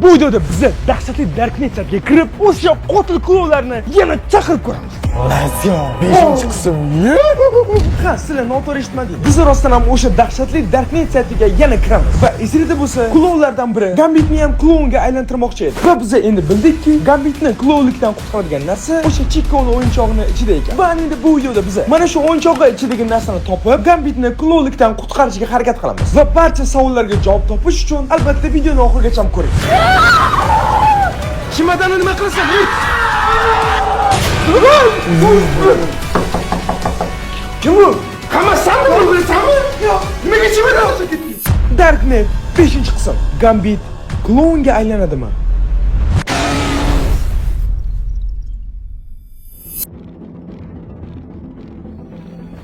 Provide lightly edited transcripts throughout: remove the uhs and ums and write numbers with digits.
Bu videoda biz dahshatli Darknet saytiga kirib, o'sha qotil klovlarni yana chaqirib ko'ramiz. Let's go. 5-qism. Ha, sizlar noto'g'ri eshitmadingiz. Biz rostdan ham o'sha dahshatli Darknet saytiga yana kiramiz. Va esingizda bo'lsa, klovlardan biri Gambitni ham klonga aylantirmoqchi edi. Va biz endi bildikki, Gambitni klonlikdan qutqaradigan narsa o'sha chekkovli o'yinchog'ini ichida ekan. Va endi bu videoda biz mana shu o'yinchoqqa ichidagi narsani topib, Gambitni klonlikdan qutqarishga harakat qilamiz. Va barcha savollarga javob topish uchun albatta videoni oxirigacha ko'ring. Chimadani nima qilasan? Kim bu? Qamasanmi bu bilasanmi? Yo'q. Nimaga chimadan olsa ketding? Darknet 5-qism. Gambit klonga aylanadimi?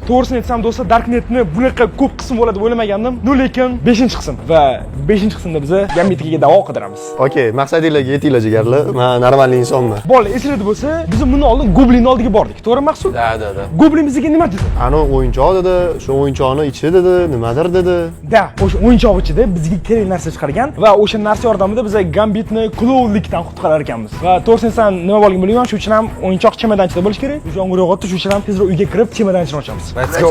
To'g'risini aytsam do'stlar, Darknetni bunaqa ko'p qism bo'ladi deb o'ylamagandim. Lekin 5-qism va 5-qismda biz Gambitga davo qidiramiz. Okay, maqsadingizga yetinglar jigarlar. Men normal insonman. Bolalar esingizda bo'lsa, biz bundan oldin Goblin oldiga bordik. To'g'ri Maqsud? Da. Goblin bizga nima dedi? Ana o'yinchoq dedi, shu o'yinchoqni ichi dedi, nimadir dedi. Da, o'sha o'yinchoq ichida bizga kerak narsa chiqargan va o'sha narsa yordamida biz Gambitni klonlikdan qutqarar ekanmiz. Va to'g'risini aytsam, nima bo'lganini bilmayman, shuning uchun ham o'yinchoq chemodanchida bo'lish kerak. O'sha o'ng'ir shuning uchun ham tezroq uyga kirib chemodanchini ochamiz. Let's go.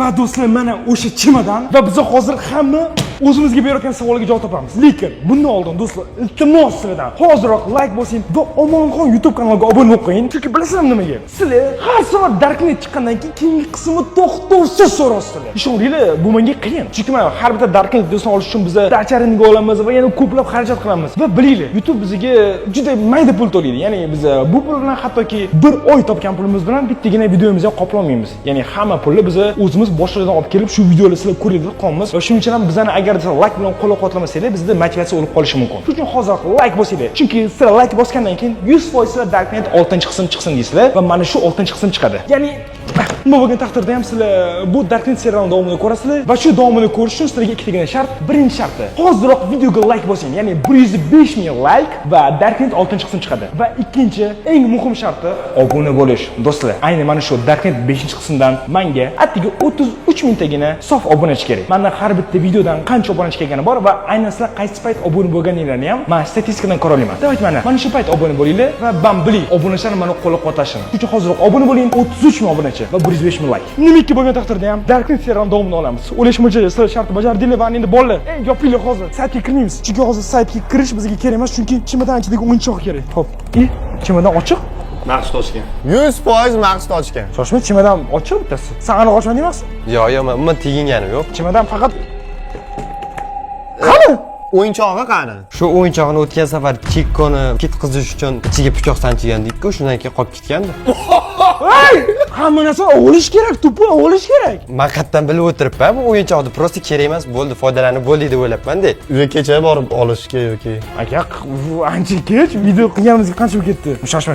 Va do'stlar, mana o'sha chemodan va biz hozir hamma o'zimizga berayotgan savolga javob topamiz. Lekin bundan oldin do'stlar, iltimos sizlardan hozirroq like bosing va Omonxon YouTube kanaliga obuna bo'lib qo'ying. Chunki bilasizlarmi nimaga? Sizlar har soat Darknet chiqqandan keyin keyingi qismni to'xtovsiz so'rasizlar. Ishoninglar, bu menga qiyin. Chunki mana har bitta Darknet videosini olish uchun biz dacharinga olamiz va yana ko'plab xarajat qilamiz. Va bilinglar, YouTube bizga juda mayda pul to'laydi. Ya'ni biz bu pul bilan hattoki bir oy topgan pulimiz bilan bittagina videomizni qoplolmaymiz. Ya'ni hamma pulni biz o'zimiz boshqalardan olib kelib shu videolarni sizlar ko'rib qolamiz. Va shuning uchun ham bizani agar like bilan qo'llab-quvvatlamasanglar, bizda motivatsiya o'lib qolishi mumkin. Shuning uchun hozir like bosinglar. Chunki sizlar like bosgandan keyin 100% sizlar Darknet 6-qism chiqsin deysizlar va mana shu 6-qism chiqadi. Ya'ni nima bo'lgan taqdirda ham sizlar bu Darknet serialining davomini ko'rasizlar va shu davomini ko'rish uchun sizlarga ikkitagina shart. Birinchi sharti, hozirroq videoga like bosing. Ya'ni 105 ming like va Darknet 6-qism chiqadi. Va ikkinchi, eng muhim sharti obuna bo'lish. Do'stlar, ayni mana shu Darknet 5-qismdan menga atigi 33 mingtagina sof obunachi kerak. Mana har bitta videodan qancha obunachi kelgani bor va ayniqsa qaysi payt obuna bo'lganinglarni ham men statistikadan ko'ra olaman. Davlat mana shu payt obuna bo'linglar va men biling obunachilar meni qo'llab-quvvatlashini. Shuning uchun hozirroq obuna bo'ling, 33 ming obunachi va 105 ming like. Nimaki bo'lgan taqdirda ham Darknet serialining davomini olamiz. O'ylash mo'ljaga sizlar shartni bajardinglar va endi bolalar, yopinglar hozir. Saytga kirmaymiz. Chunki hozir saytga kirish bizga kerak emas, chunki chemodan ichidagi o'yinchoq kerak. Xo'p, chemodan ochiq. Maqsad ochgan. 100% maqsad ochgan. Shoshma, chemodan ochiq bittasi. Sen aniq ochmading emasmi? Yo'q, men umuman teginganim yo'q. Chemodan faqat qani? O'yinchog'i qani? Shu o'yinchoqni o'tgan safar chekkoni ketqizish uchun ichiga pichoq sanchigandik-ku, shundan keyin qolib ketgandi. Hey! Hamma narsa olish kerak, to'pni olish kerak. Men qayerdan bilib o'tiribman, bu o'yinchoqni prosta kerak emas, bo'ldi, foydalanib bo'ldi deb o'ylabman-da. Uyga kecha borib olishga yoki. Aka, ancha kech video qilganimizga qancha bo'lib ketdi? Shoshma.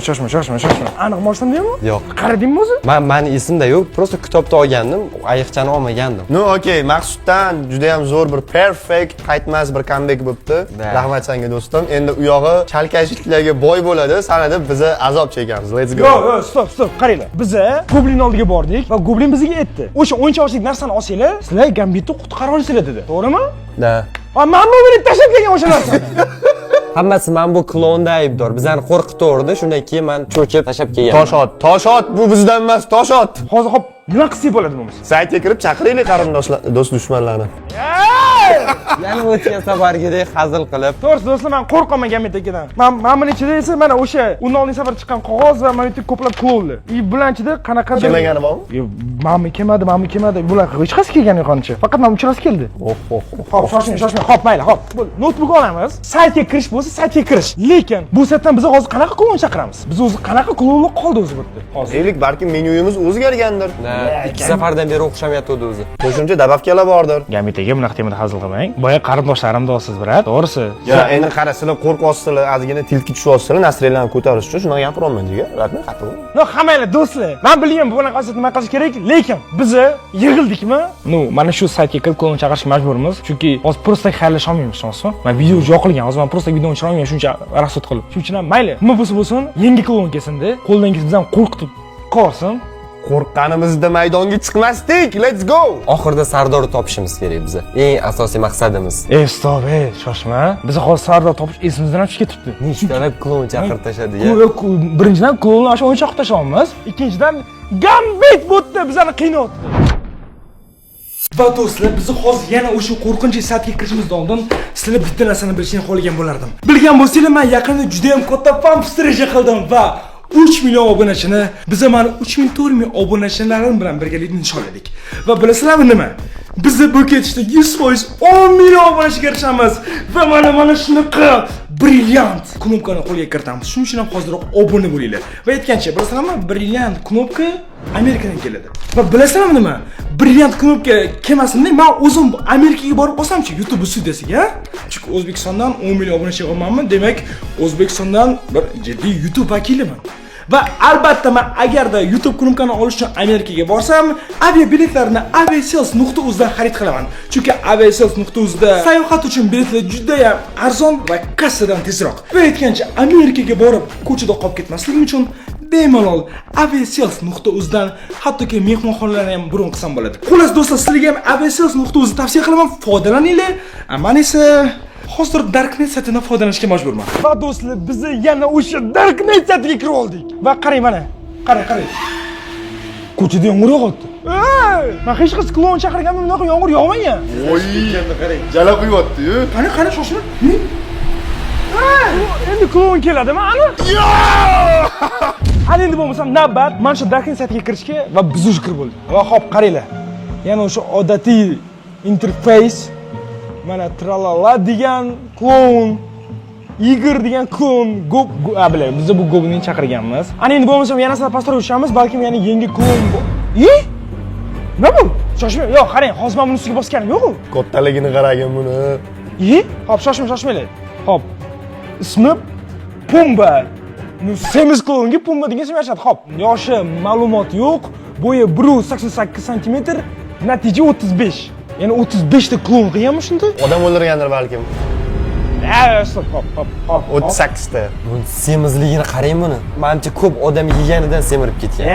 Aniq moshamdingmi? Yo'q. Qaradingmi o'zi? Meni esimda yo'q, prosta kitobda olgandim, ayiqchani olmagandim. No, okey, Maqsuddan juda ham zo'r bir perfect, qaytmas bir comeback bo'libdi. Rahmat senga do'stim. Endi u yog'i chalkashliklarga boy bo'ladi, sanada biz azob chekamiz. Let's go. Yo'q, stop, qaranglar. Biz Goblin oldiga bordik va Goblin bizga aytdi. O'sha o'yinchoqlik narsani olsanglar, sizlar Gambitni qutqara olasizlar dedi. To'g'rimi? Da. Va men buni tashlab kelgan o'sha narsani. Hammasi men bu klonda aybdor. Bizani qo'rqitdi, shundan keyin men cho'chib tashlab kelganman. Toshot, bu bizdan emas, Toshot. Hozir hop, nima qilsak bo'ladi bo'lmasa? Saytga kirib chaqiringlar qarindoshlar, do'st dushmanlarni. Yana o'tgan safargidek hazil qilib. To'g'risi do'stlar, men qo'rqaman Gambitdagidan. Men buni ichida esa mana o'sha undan oldin safar chiqqan qog'oz va mana bitta ko'plab klonlar. Bilan ichida qanaqadir kelmagani bormi? Yo'q, menmi kelmadi. Bular hech qaysi kelgani yo'qoncha. Faqat men uchrasi keldi. Xo'p, shoshmang. Xo'p, mayli, xo'p. Notebook olamiz. Saytga kirish bo'lsa, saytga kirish. Lekin bu saytdan biz hozir qanaqa klon chaqiramiz? Biz o'zi qanaqa klonlar qoldi o'zi bu yerda? Hozir. Deylik, balki menyuyimiz o'zgargandir. Ikki safardan beri o'xshamayapti o'zi. Qo'shimcha dabavkalar bordir. Gambitga bunaqa temada hazil qilmang. Boya qarindoshlarim do'siz, brat. To'g'risi. Ya, endi qarasizlar, qo'rqyapsizlar, ozgina tilki tushyapsizlar, nasrlarni ko'tarish uchun shunday gapiraman degan. Rahmat, xato. No, hammanglar do'stlar. Men bilmayman bunaqa qilsa nima qilish kerak, lekin biz yig'ildikmi? Mana shu saytga kirib klon chaqirishga majburmiz. Chunki hozir prosta xayrlasha olmaymiz, ishonasizmi? Men video yo'qilgan, hozir men prosta videoni chiqara olmayman, shuncha rasxod qilib. Shuning uchun ham mayli, nima bo'lsa bo'lsin, yangi klon kelsin-da, qo'ldan kelsa bizdan qo'rqitib qolsin. Qo'rqqanimizda maydonga chiqmasdik. Let's go. Oxirida Sardorni topishimiz kerak biza. Eng asosiy maqsadimiz. Stop, shoshma. Biz hozir Sardor topish esimizdan chiqib ketibdi. Nechtalab klon chaqirib tashladiga. Birinchidan klonni o'sha o'yinchoq tashlayapmiz. Ikkinchidan Gambit botni bizani qiynayapti. Va do'stlar, biz hozir yana o'sha qo'rqinchli saytga kirishimizdan oldin sizlar bitta narsani bilishni xohlagan bo'lardim. Bilgan bo'lsanglar, men yaqinda juda ham katta fan reja qildim va 3 million obunachini biz mana 3400 obunachilarim bilan birgalikda nishonladik. Va bilasizlarmi nima? Biz bu ketishda 100% 10 million obunachiga erishamiz va mana shunaqa brilliant knopkani qo'lga kiritamiz. Shuning uchun ham hozirroq obuna bo'linglar. Va aytgancha, bilasizlarmi, brilliant knopka Amerikadan keladi. Va bilasizlarmi nima? Brilliant knopka kelmasin-da, men o'zim Amerikaga borib olsam-chi YouTube studiyasiga. Chunki O'zbekistondan 10 million obunachi olmanmi, demak, O'zbekistondan bir jiddiy YouTube vakiliman. Va albatta men agarda YouTube knopkani olish uchun Amerikaga borsam, aviabiletlarni aviasales.uz dan xarid qilaman. Chunki aviasales.uz da sayohat uchun biletlar juda ham arzon va kassadan tezroq. Va aytgancha, Amerikaga borib ko'chada qolib ketmasligim uchun bemalol aviasales.uz dan hattoki mehmonxonalarni ham bron qilsam bo'ladi. Xullas do'stlar, sizlarga ham aviasales.uz tavsiya qilaman, foydalaninglar. Men esa hozir Darknet saytidan foydalanishga majburman. Va do'stlar, biz yana o'sha Darknet saytiga kirib oldik. Va qarang mana. Qarang. Ko'chada yomg'ir yog'yapti. Men hech qis klon chaqirganman, bunaqa yomg'ir yog'magan. Voy, jala quyapti-yu. Qani shoshma. Endi klon keladimi, aniq? Hali endi bo'lmasam navbat mana shu Darknet saytiga kirishga va biz o'sha kirib bo'ldik. Va xo'p, qaranglar. Yana o'sha odatiy interfays, mana tralala degan klon, Igor degan klon, bilay, biz bu Gobni chaqirganmiz. Ana endi bo'lmasam yana sizlar pastroq o'tishamiz, balki yana yangi klon. Nima bu? Shoshma. Yo'q, qarang, hozir men buni ustiga bosganim yo'q-ku. Kattaligini qaragin buni. Hop, shoshmanglar. Hop. Ismi Pumba. Semiz klonga Pumba degan ism yashadi. Hop, yoshi ma'lumot yo'q. Bo'yi 188 sm, natija 35. Ya'ni 35 ta klon qilganmi shunda? Odam o'ldirgandir balkim. Hop. 38 ta. Buni semizligini qarang buni. Menimcha ko'p odam yeganidan semirib ketgan.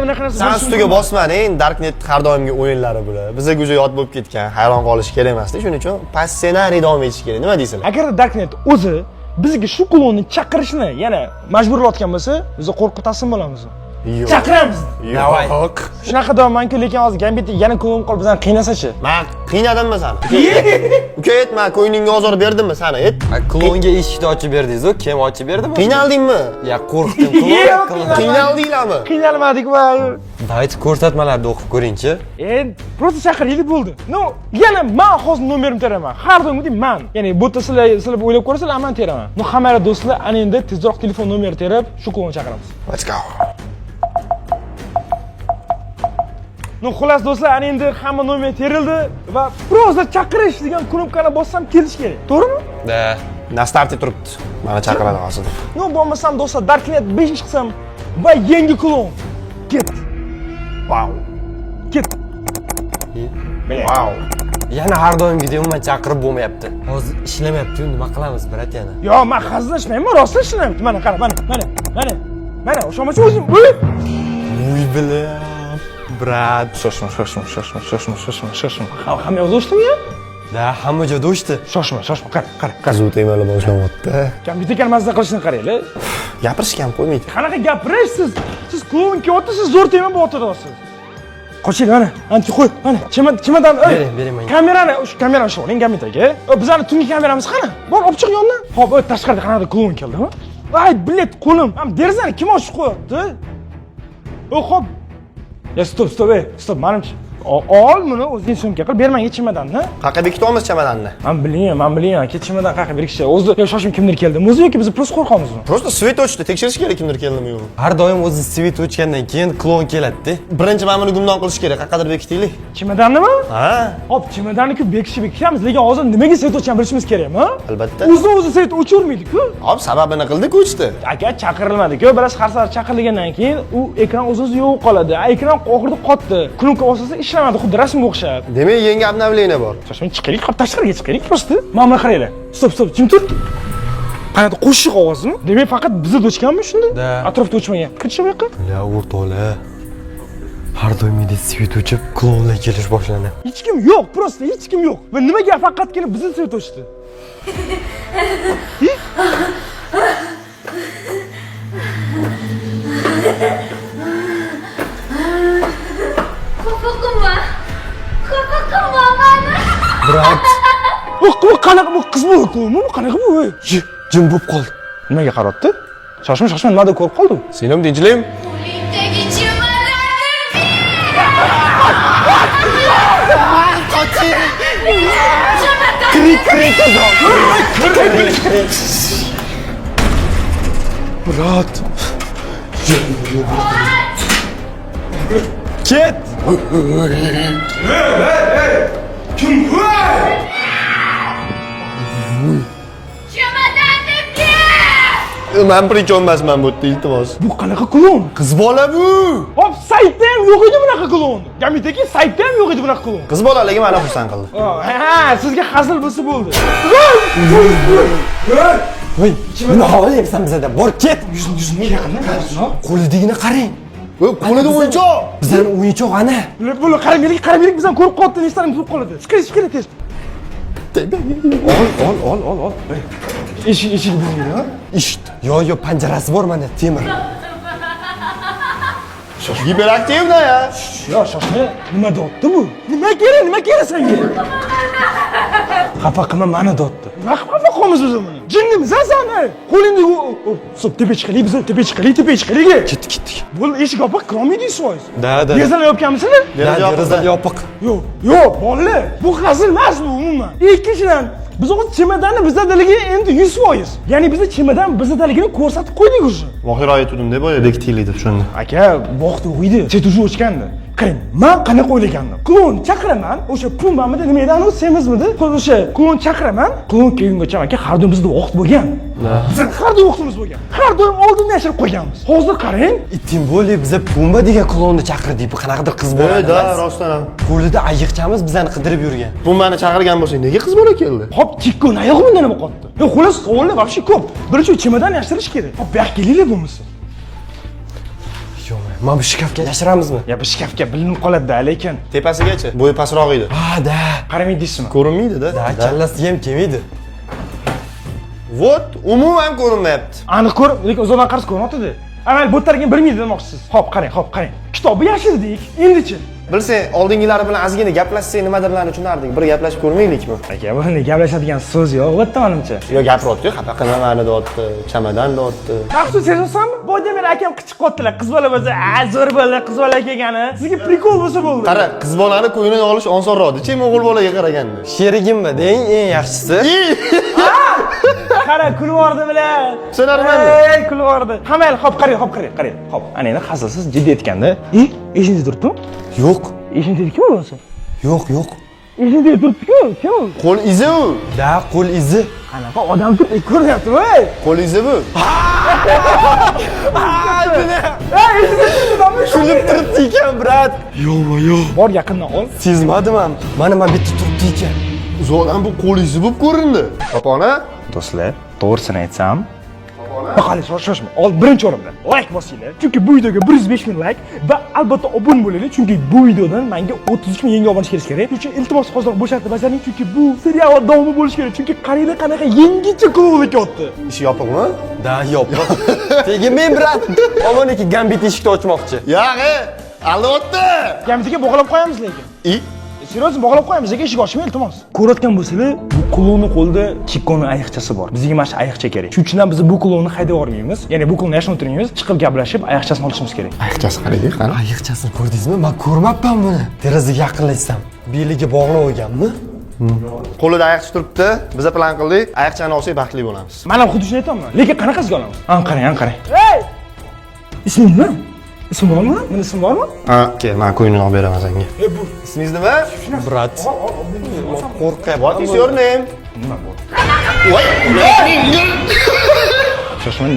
Bunaqa narsa. Sen ustiga bosmading, Darknet har doimgi o'yinlari bular. Bizga go'ja yod bo'lib ketgan, hayron qolish kerak emas-da. Shuning uchun pas ssenariy davom etishi kerak. Nima deysizlar? Agar Darknet o'zi bizga shu klonni chaqirishni yana majburlayotgan bo'lsa, biz qo'rqib taslim bo'lamiz. Yo'q. Chaqiramiz. Yo'q. Shunaqa deyapman-ku, lekin hozir Gambit yana klon qolib bizani qiynasachi? Men qiynadimmi seni? Uka aytma, ko'nglingga ozor berdimmi seni? Klonga eshikni ochib berdingiz-ku, kim ochib berdimi? Qiynaldingmi? Ya qo'rqdim, Qiynaldinglarmi? Qiynalmadik va Davayt ko'rsatmalarni o'qib ko'ring-chi. Просто chaqiraylik bo'ldi. Yana men hozir nomerimni teraman. Har doim deyman men. Ya'ni bu sizlar o'ylab ko'rasizlar, men teraman. Hamma do'stlar, ana endi tezroq telefon nomeri terib, shu klonni chaqiramiz. Let's go. Xullas do'stlar, ana endi hamma nomer terildi va просто chaqirish degan knopkani bossam kelish kerak. To'g'rimi? Da. Na starti turibdi. Mana chaqiradi hozir. Bo'lmasam do'stlar, Darknet 5 qilsam va yangi klon. Ket. Wow. Ket. Wow. Yana har doimgidek umuman chaqirib bo'lmayapti. Hozir ishlamayapti-ku, nima qilamiz, brat yana? Yo'q, men hazillashmayman, rost ishlayapti. Mana qara, mana, o'shamachi o'zim. Uy bilan. Brat, shoshma. Hamma yo'q o'shdimi? Da, hamma joyda o'shdi. Shoshma, qara. Qizuv temalar boshlanyapti. Kompyuterga mazza qilishni qaranglar. Gapirishga ham qo'ymaydi. Qanaqa gapirasiz? Siz klon kelyapti, siz zo'r tema bo'lyapsiz. Qoching mana, ancha qo'y, mana. Chimadan, bering menga. Kamerani ushlab oling, Gambitaga. Bizani tungi kameramiz qani? Bor, olib chiq yondan. Hop, tashqarida qanaqa klon keldimi? Voy, bilet qo'lim. Ham derazani kim ochib qo'yapti? Hop. Ya stop, menimcha. Ol buni o'zing sumka qilib bermang chimadanni. Qayerga bekityapmiz chamadonni? Men bilmayman, chimadan qayerga berkishdi. O'zi shoshim kimdir keldimi? O'zi yoki biz просто qo'rqamizmi? Просто svet o'chdi, tekshirish kerak kimdir keldimi yo'qmi? Har doim o'zi svet o'chgandan keyin klon keladi-da. Birinchi men buni gumdon qilish kerak, qayergadir bekitaylik. Chimandannimi? Ha? Hop, chimadanni-ku bekitamiz, lekin hozir nimaga svet o'chgan bilishimiz kerakmi? Albatta. O'zi svet o'chirmaydi-ku. Hop, sababini qildik o'chdi. Aka chaqirilmadi-ku. Biroz har safar chaqirilgandan keyin u ekran o'z-o'zi yo'q qoladi. Ekran oxirida qotdi. Knopka bosasa ishlamadi, xuddi rasm o'xshab. Demak, yangi обновление bor. Shoshmang chiqaylik, qop tashqariga chiqaylik просто. Mana qaranglar. Stop, jim tur. Qanaqa qo'shiq ovozimi? Demak, faqat bizda o'chganmi shunda? Atrofda o'chmagan. Kirchi bu yoqqa. La o'rtoqlar. Har doimgidek svetuvchi klonlar kelish boshlandi. Hech kim yo'q, prosta hech kim yo'q. Va nimaga faqatgina bizni svet ochdi? Brat, Bu qanaqa bu qiz bu qanaqa bu? jim bo'lib qoldi. Nimaga qarabdi? Shoshma, nimada ko'rib qoldi? Selim tinchlim. Brat. Ket. Kim bu? Men prichom emasman bu yerda, iltimos. Bu qanaqa klon? Qiz bola bu. Hop, saytda ham yo'q edi bunaqa klon. Jamiyatdagi saytda ham yo'q edi bunaqa klon. Qiz bolaligi meni xursand qildi. Ha, sizga hazil bo'lsa bo'ldi. Voy, nima qilyapsan bizda? Bor ket. Yuzini yaqindan qarasın. Qo'lidigini qarang. Qo'lida o'yinchoq. Bizning o'yinchoq ana. Bular qaramaylik bizdan ko'rib qoldi, nechtalarimiz bo'lib qoladi. Shikir tez. Ol. Eshik buzilgan, ha? Eshit. Yo, panjarasi bor mana, temir. Giperaktivda ya. Yo, shoshma. Nima dotdi bu? Nima kerak senga? Xafa qilma, mani dotdi. Nima xafa qilamiz biz buni? Jinnimisan sen? Qo'lingni so'p tepa chiqaylik, biz tepa chiqaylik. Ketdik. Bu eshik yopiq, kirolmaydi so'z. Da. Derazalar yopganmisizlar? Deraza yopiq. Yo'q, bolalar. Bu hazil emas bu umuman. Ikkinchidan, biz o'z chemodanni bizdaligi endi 100%. Ya'ni bizning chemodan bizdaligini ko'rsatib qo'ydik уже. Vohir aytdim deb o'yladik tiyildi tushundim. Aka, vaqt o'ydi. Chet уже o'chgandi. Qarang, men qanaqa o'ylagandim? Klon chaqiraman, o'sha pumbamida nima edi, anu semizmidi? O'sha klon chaqiraman, klon kelgungacha aka har doim bizda vaqt bo'lgan. Biz har doim vaqtimiz bo'lgan. Har doim oldindan yashirib qo'yganmiz. Hozir qarang, Tим более biza Pumba degan klonni chaqirdik. Bu qanaqadir qiz bola. Da, rostdan ham. Qo'lida ayiqchamiz bizani qidirib yurgan. Bu meni chaqirgan bo'lsa, nega qiz bola keldi? hop tikko oyog'i bundan nima qotdi? Xo'las, savollar вообще ko'p. Birinchi chemodan yashirish kerak. Hop, bu yoqqa kelinglar bo'lmasa. Yo'q, mana bu shkafga yashiramizmi? Ya bu shkafga bilinib qoladi-da, lekin Tepasigacha, bo'yi pastroq edi. Ha, da. qaramay deysizmi? Ko'rinmaydi-da. Da, kallasi ham kelmaydi. Vot, umuman ko'rinmayapti. Aniq ko'rib, lekin uzoqdan qarasa ko'ryapti-da. Amal bu tarafga bilmaydi demoqchisiz. Hop, qarang. Kitobni yashirdik. Endichi Bilsang, oldingilari bilan ozgina gaplashsak nimadirlarni tushunardik. Bir gaplashib ko'rmaylikmi? aka, bu gaplashadigan so'z yo'q, albatta menimcha. Yo gapiryapti, xafa qilma meni deyapti, chamadan deyapti. Maxsus sezasanmi? Boydemir akam qichib qotdilar. Qiz bola bo'lsa, zo'r bola, qiz bola kelgani. Sizga prikol bo'lsa bo'ldi. Qara, qiz bolani ko'ngliga olish osonroqdi-chi, o'g'il bolaga qaraganda. Sherigimmi deng, eng yaxshisi. Qara, kulvordi bilan. Tushunarmanmi? Ey, kulvordi. Hamayli, hop, qarang. Hop, ana endi hazilsiz jiddiy aytganda, esingizda turibdimi? Yo'q. Eshingizda kim bo'lsa? Yo'q. Eshingizda turibdi-ku, kim? Qo'l izi u. Da, qo'l izi. Qanaqa odam turib ko'ryaptimi, ey? Qo'l izi bu. Kulib turibdi ekan, brat. Yo'q. Bor yaqindan ol. Sezmadim ham. Mana bitta turibdi ekan. Zo'rdan bu qo'l izi bo'lib ko'rindi. Papona? Do'stlar, to'g'risini aytsam, qani shoshma. Birinchi o'rinda like bosinglar. Chunki bu videoga 105 ming like va albatta obuna bo'linglar. Chunki bu videodan menga 33 ming yangi obunachi kelish kerak. Shuning uchun iltimos hozir bo'shatib bajaring. Chunki bu serial davomi bo'lishi kerak. Chunki qaranglar qanaqa yangicha klon etyapti. Ishi yopiqmi? Da, yo'q. Tegin brat. Omoniki gambit eshikni ochmoqchi. Yo'q, albatta. Gamitiga bog'lab qo'yamiz lekin. Seryoz bog'lab qo'yamiz, lekin eshik ochmang iltimos. Ko'rayotgan bo'lsanglar, bu klonni qo'lida Chikkoning ayiqchasi bor. Bizga mana shu ayiqcha kerak. Shuning uchun ham biz bu klonni haydab yubormaymiz. Ya'ni bu klonni yashnab o'tirmaymiz, chiqib gaplashib ayiqchasini olishimiz kerak. Ayiqchasi qarang, qani? Ayiqchasini ko'rdingizmi? Men ko'rmabman buni. Derazaga yaqinlashsam, beliga bog'lab olganmi? Qo'lida ayiqcha turibdi. Biz plan qildik, ayiqchani olsak baxtli bo'lamiz. Men ham xuddi shuni aytaman. Lekin qanaqasiga olamiz? Qarang. Hey! Isming nima? Ism bormi? Meni ism bormi? Kel, men ko'ngilni olib beraman senga. Bu Ismingiz nima? Brat. Qo'rqyapman. What is your name? nima bu? Voy, Shoshma,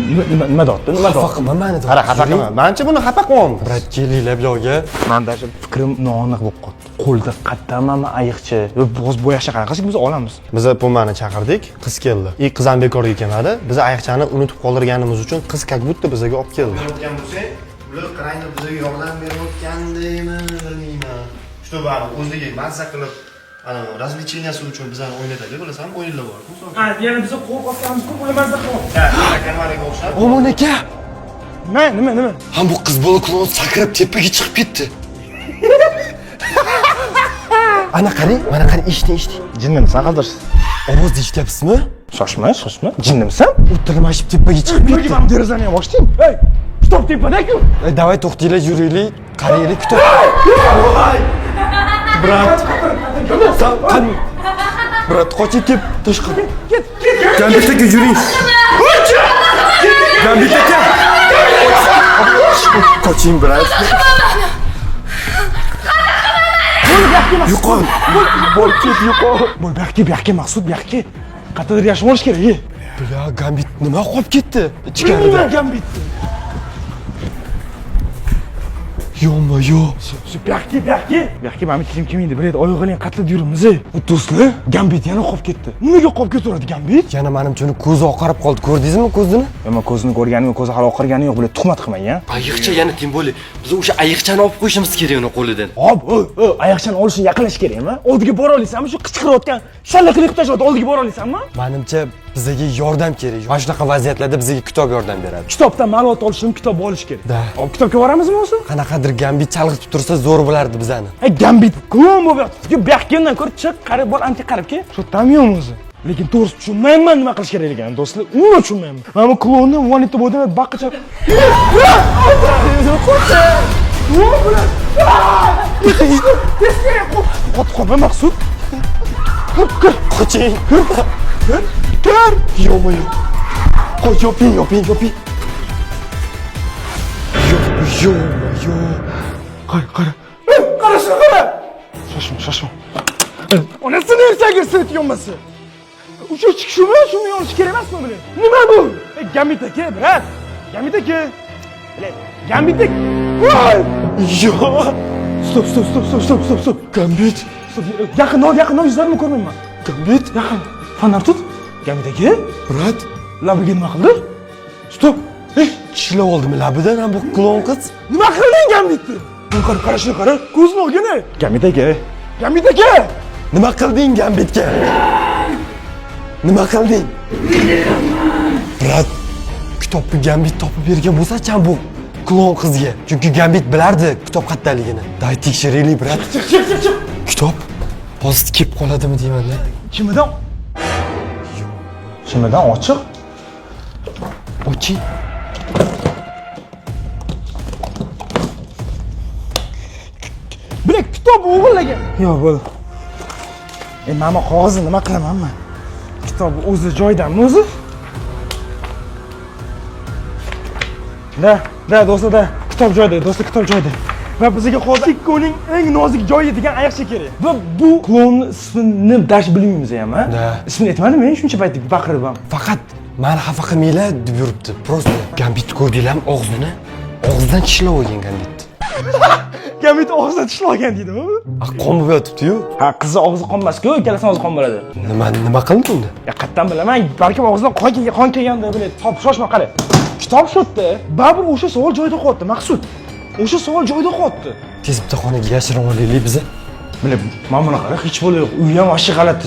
nima dotdi? Xafa qilma meni. Qara, xafa qilma. Mencha buni xafa qilyapmiz. Brat, kelinglar bu yoqqa. Men даже fikrim noaniq bo'lib qoldi. Qo'lda qattamami ayiqcha va bo'z bo'yashni qanaqasiga biz olamiz? Biz Pumani chaqirdik, qiz keldi. Qiz ham bekorga kelmadi. Biz ayiqchani unutib qoldirganimiz uchun qiz как будто bizga olib keldi. Yo'q, qaranglar bizga yordam berayotgandaymi, bilmayman. Что bari o'ziga mazza qilib, ana razvecheniyasi uchun bizani o'ynatadi, bilasanmi? O'yinlar bor. Ha, yana biz qo'rqayotganimiz ko'p ulamazda qilib. Ha, kanalga o'xshab. Omon aka. Nima? Ha bu qiz bola klon sakrab tepaga chiqib ketdi. Ana qarang, mana qarang, eshitdi. Jinnimisan, qildirsiz. Ovozni eshityapsizmi? Shoshma. Jinnimisan? O'tirmashib tepaga chiqib Nega ketdi. ham derazani ham ochding? Ey, kitob tepada-ku. Давай to'xtanglar, yuraylik. Qaraylik kitob. Brat. Brat, qochib ket, tashqari. Ket. Gambit aka yuring. Gambit aka. Qoching, brat. Yo'qol. Bo'l, ket, yo'qol. Bo'l, bu yoqqa, Maqsud, bu yoqqa. Qayerdadir yashab olish kerak. Bля, Gambit nima qolib ketdi? Ichkarida. Gambit. Yo-moyo. Bu yoqqa mana kim edi, biladi, oyog'ining qatlab yuribmiz. Bu do'stlar, Gambit yana qolib ketdi. Nimaga qolib ketaveradi Gambit? Yana menimcha uni ko'zi oqarib qoldi. Ko'rdingizmi ko'zini? Men ko'zini ko'rganim, ko'zi hali oqargani yo'q, biladi, tuhmat qilmang, ya. Ayiqcha yana tim bo'li. Biz o'sha ayiqchani olib qo'yishimiz kerak uni qo'lidan. Hop, oyoqchani olishni yaqinlash kerakmi? Oldiga bora olasanmi? Shu qichqirayotgan, shallaqlik qilib tashlayapti, oldiga bora olasanmi? Menimcha bizga yordam kerak. Mana shunaqa vaziyatlarda bizga kitob yordam beradi. Kitobdan ma'lumot olish uchun kitob olish kerak. Da. Hop, kitobga boramizmi o'zi? Qanaqadir Gambit chalg'itib tursa zo'r bo'lardi bizani. Gambit klon bo'lib yotibdi. Bu yoqdan ko'ra chiq, qarab bor, ancha qarab ke. Shu tamyom o'zi. Lekin to'g'ri tushunmayman nima qilish kerakligini, do'stlar. Umuman tushunmayman. Mana bu klonni vonitda bo'ldi, baqacha. Qotqo'ma Maqsud. Qoching. Kir. Yo-moyo. Qoch, yoping. Yo-moyo. Qara. Shoshma. Onasini ertaga sirtib yonmasa. Ucha chiqishimi, shuni yonish kerak emasmi buni? Nima bu? Gambit aka, brat. Gambit aka. Gambit aka. Voy! Yo. Stop. Gambit. Yaqin, yuzlarimni ko'rmayman. Gambit. Yaqin. Fanar tut. Gambit aka. Brat. Labiga nima qildi? Stop. Tishlab oldimi labidan ham bu klon qiz? Nima qilding Gambitni? Qara. Ko'zini olgana. Gambit aka. Nima qilding Gambitga? Nima qilding? Brat, kitobni Gambit topib bergan bo'lsa-chi bu klon qizga. Chunki Gambit bilardi kitob qayerdaligini. Day tekshiraylik, brat. Chiq. Kitob post kelib qoladimi deyman-da. Chimidan ochiq. Oching. Bilak kitob o'g'irlagan. Yo'q, bo'ldi. Mana qog'ozni nima qilamanmi? Kitob o'zi joyidanmi o'zi? Da, do'stlar, kitob joyida. Va bizga hozir Tikkoning eng nozik joyi degan oyoqcha kerak. Va bu klon ismini dash bilmaymiz ham, ha? Da. Ismini aytmadimi? Men shuncha payt baqirib ham. Faqat meni xafa qilmanglar deb yuribdi. Просто Gambit ko'rdinglarmi og'zini? Og'zidan tishlab olgan Gambit. Gambit og'zidan tishlagan deydimi? Qon bo'lib yotibdi-yu. Ha, qizi og'zi qonmas-ku, ikkalasining og'zi qon bo'ladi. Nima qildi unda? Qayerdan bilaman? Balkim og'zidan qon kelganda biladi. Hop, shoshma qara. Kitob shotda, baribir o'sha savol joyida qoldi, Maqsud. O'sha savol joyida qoldi. Tez bitta xonaga yashirib olaylik biz. Bilib, mana buni qara, hech bo'lib yo'q. Uy ham vashshi g'alati.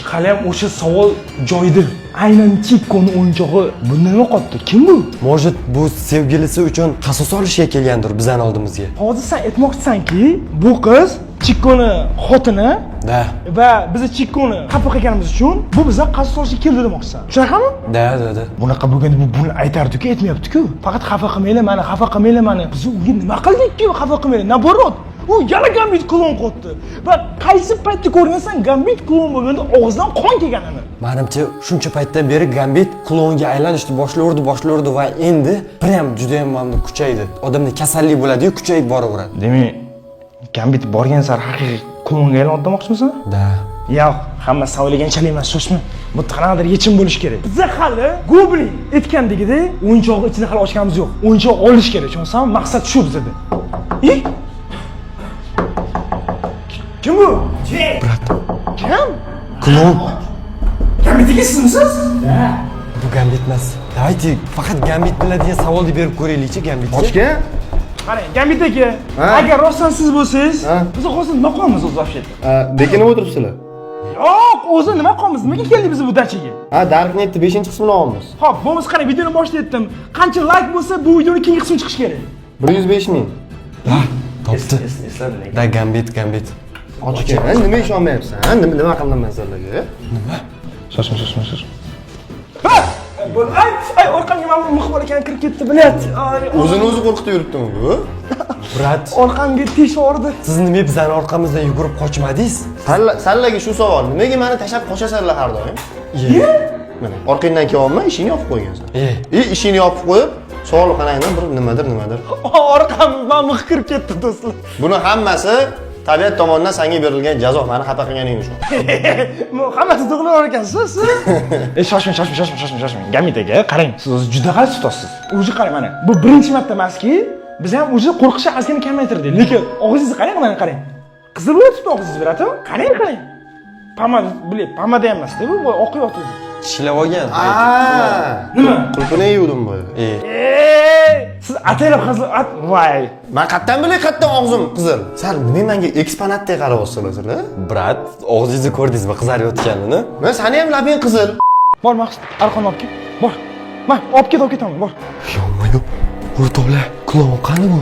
Hali ham o'sha savol joyida. Aynan Tikkoni o'yinchog'i bundan nima qoldi? Kim bu? Может, bu sevgilisi uchun qasos olishga kelgandir bizning oldimizga. Hozir sen aytmoqchisanki, bu qiz Tikkoni xotini Da. va biz Tikkoni xafa qilganimiz uchun bu bizdan qasos olishga keldi demoqchisan. Shunaqami? Da. Bunaqa bo'lganda bu buni aytardi-ku, aytmayapti-ku. Faqat xafa qilmanglar mani. Biz unga nima qildik-ku, xafa qilmanglar. Naborot. U yana Gambit klon qotdi. Va qaysi paytda ko'rgansan Gambit klon bo'lganda og'zidan qon kelganini? Menimcha shuncha paytdan beri Gambit klonga aylanishni boshlayverdi va endi prям juda ham mana kuchaydi. Odamda kasallik bo'ladi-yu, kuchayib boraveradi. Demak, Gambit borgan sari haqiqiy klonga aylanib demoqchimisan? Da. Yo'q, hamma savolaganchalik emas, shoshma. Bu qanaqadir yechim bo'lish kerak. Biz hali Goblin aytgandagidek o'yinchoqni ichini hali ochganimiz yo'q. O'yinchoq olish kerak, tushunsanmi? Maqsad shu bizda. Kim bu? Brat. Kim? Klon. Gambitga sizmisiz? Bu Gambit emas. Давайте faqat Gambit biladigan savolni berib ko'raylikchi Gambitga. Ochga. Qarang, Gambit aka, agar rostdan siz bo'lsangiz, biz hozir nima qilamiz o'zi вообще? Bekinib o'tiribsizlar. Yo'q, o'zi nima qilamiz? Nimaga keldik biz bu dachaga? Darknetni 5-qismini olamiz. Xo'p, bo'lmasa qarang, videoni boshida aytdim. Qancha like bo'lsa, bu videoning keyingi qismi chiqishi kerak. 105 ming. Topdi. Da Gambit. Ochgan. Nima ishonmayapsan? Nima qildim men sizlarga? Shoshma. Ay, orqamga mana mix bor ekan kirib ketdi, bilyapti. O'zini o'zi qo'rqitib yuribdimi bu? Brat, Orqamga tish urdi. siz nima bizani orqamizdan yugurib qochmadingiz? Sanlarga shu savol. Nimaga meni tashlab qochasanlar har doim? Mana orqangdan kelyapman, ishingni yopib qo'ygansan. Ishingni yopib qo'yib, sog'liqxonangdan bir nimadir. Orqamdan mix kirib ketdi, do'stlar. Buni hammasi tabiat tomonidan senga berilgan jazo. Meni xafa qilganing uchun. Hammasi to'g'ri ekansiz. Shoshmang. Gambit aka, qarang, siz o'zi juda g'alati tutasiz. O'zi qarang mana. Bu birinchi marta emaski, biz ham o'zi qo'rqishni ozgina kamaytirdik. Lekin og'zingizni qarang, mana qarang. Qizil bo'libdi og'zingiz, biratim. Qarang. Pomada emas-da, bu oqyapti. Tishlab olgan. Nima? Qulpini yuvdim bu. Siz ataylab qizil voy. Men qayerdan bilay, qayerdan og'zim qizil. Sal nima menga eksponatdek qarayapsizlar? Brat, og'zingizni ko'rdingizmi qizarayotganini? Men seni ham labing qizil. Bor Maqsud, arqon olib kel. Bor. Men olib ketaman, bor. Yo'q. O'rtoqlar, klon qani bu?